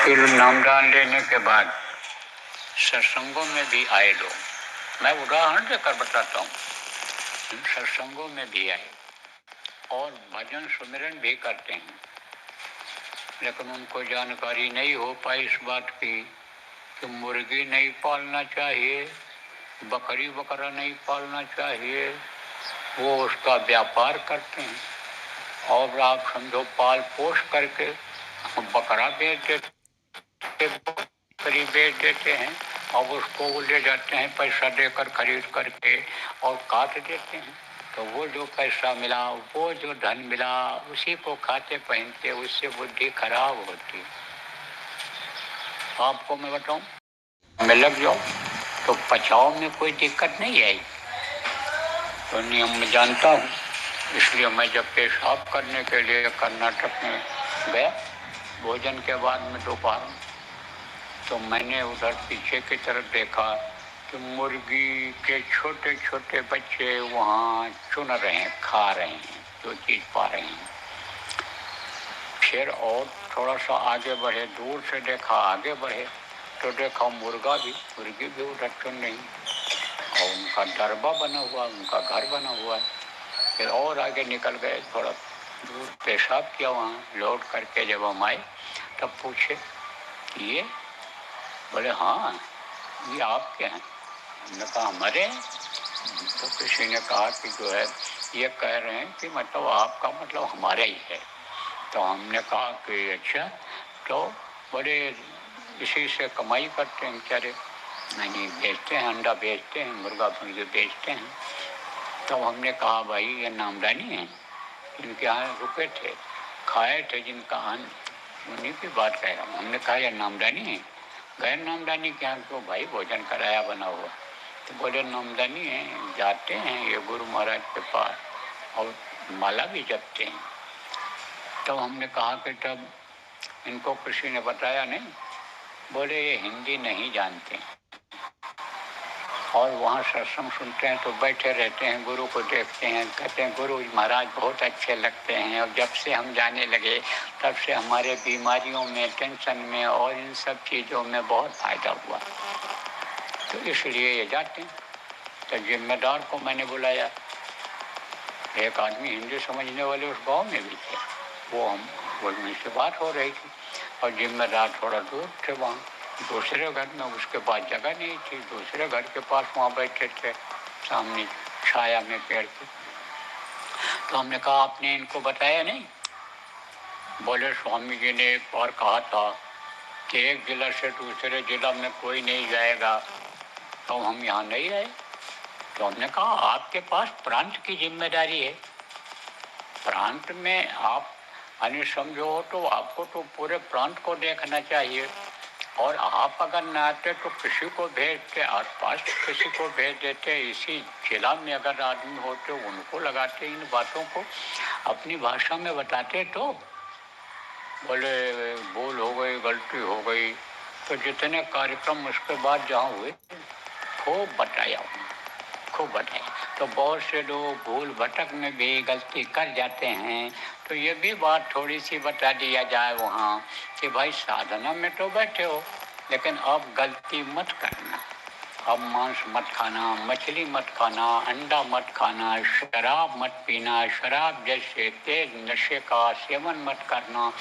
Film नामदान लेने के बाद सत्संगों में भी आए लोग, मैं उदाहरण देकर बताता हूँ, सत्संगों में भी आए और भजन सुमिरन भी करते हैं, लेकिन उनको जानकारी नहीं हो पाई इस बात की कि मुर्गी नहीं पालना चाहिए, बकरी बकरा नहीं पालना चाहिए, वो उसका व्यापार करते हैं। और आप समझो पाल पोष करके बकरा बेच देते, बकरी बेच देते हैं और उसको ले जाते हैं पैसा देकर खरीद करके और काट देते हैं। तो वो जो पैसा मिला, वो जो धन मिला, उसी को खाते पहनते, उससे बुद्धि खराब होती। आपको मैं बताऊं, मैं लग जाऊं तो पचाव में कोई दिक्कत नहीं आई, तो नियम में जानता हूँ। इसलिए मैं जब पेशाब करने के लिए कर्नाटक में गया भोजन के बाद में दोपहर, तो मैंने उधर पीछे की तरफ देखा कि मुर्गी के छोटे छोटे बच्चे वहाँ चुन रहे हैं, खा रहे हैं, जो चीज़ पा रहे हैं। फिर और थोड़ा सा आगे बढ़े, दूर से देखा, आगे बढ़े तो देखा मुर्गी भी उधर चुन रही और उनका दरबा बना हुआ, उनका घर बना हुआ है। फिर और आगे निकल गए, थोड़ा दूर पेशाब किया, वहाँ लौट करके जब हम आए तब पूछे ये, बोले हाँ ये आपके हैं। हमने कहा हमारे हैं। तो किसी ने कहा कि जो है ये कह रहे हैं कि मतलब आपका मतलब हमारा ही है। तो हमने कहा कि अच्छा, तो बड़े इसी से कमाई करते हैं बेचारे, नहीं बेचते हैं, अंडा बेचते हैं, मुर्गा मुर्गी बेचते हैं। तो हमने कहा भाई ये नामदानी है, इनके यहाँ रुके थे, खाए थे जिनका अन्न, उन्हीं की बात कह रहा हूँ। हमने कहा यह नामदानी है, गैर नामदानी क्या तो भाई भोजन कराया बना हुआ। तो बोले नामदानी है, जाते हैं ये गुरु महाराज के पास और माला भी जपते हैं। तो हमने कहा कि तब इनको किसी ने बताया नहीं? बोले ये हिंदी नहीं जानते और वहाँ सत्संग सुनते हैं तो बैठे रहते हैं, गुरु को देखते हैं, कहते हैं गुरु महाराज बहुत अच्छे लगते हैं और जब से हम जाने लगे तब से हमारे बीमारियों में, टेंशन में और इन सब चीज़ों में बहुत फायदा हुआ, तो इसलिए ये जाते हैं। तो जिम्मेदार को मैंने बुलाया, एक आदमी हिंदी समझने वाले उस गाँव में भी थे, वो मुझसे बात हो रही थी और जिम्मेदार थोड़ा दूर थे, वहाँ दूसरे घर में, उसके पास जगह नहीं थी, दूसरे घर के पास वहाँ बैठे थे सामने छाया में पेड़ के। तो हमने कहा आपने इनको बताया नहीं? बोले स्वामी जी ने एक बार कहा था कि एक जिला से दूसरे जिला में कोई नहीं जाएगा, तो हम यहाँ नहीं आए। तो हमने कहा आपके पास प्रांत की जिम्मेदारी है, प्रांत में आप अन्य समझो हो तो आपको तो पूरे प्रांत को देखना चाहिए, और आप अगर न आते तो किसी को भेजते, आसपास किसी को भेज देते, इसी जिला में अगर आदमी होते उनको लगाते, इन बातों को अपनी भाषा में बताते। तो बोले भूल हो गई, गलती हो गई। तो जितने कार्यक्रम उसके बाद जहाँ हुए खूब बताया, खूब बताया। तो बहुत से लोग भूल भटक में भी गलती कर जाते हैं, तो ये भी बात थोड़ी सी बता दिया जाए वहाँ कि भाई साधना में तो बैठे हो, लेकिन अब गलती मत करना, अब मांस मत खाना, मछली मत खाना, अंडा मत खाना, शराब मत पीना, शराब जैसे तेज नशे का सेवन मत करना।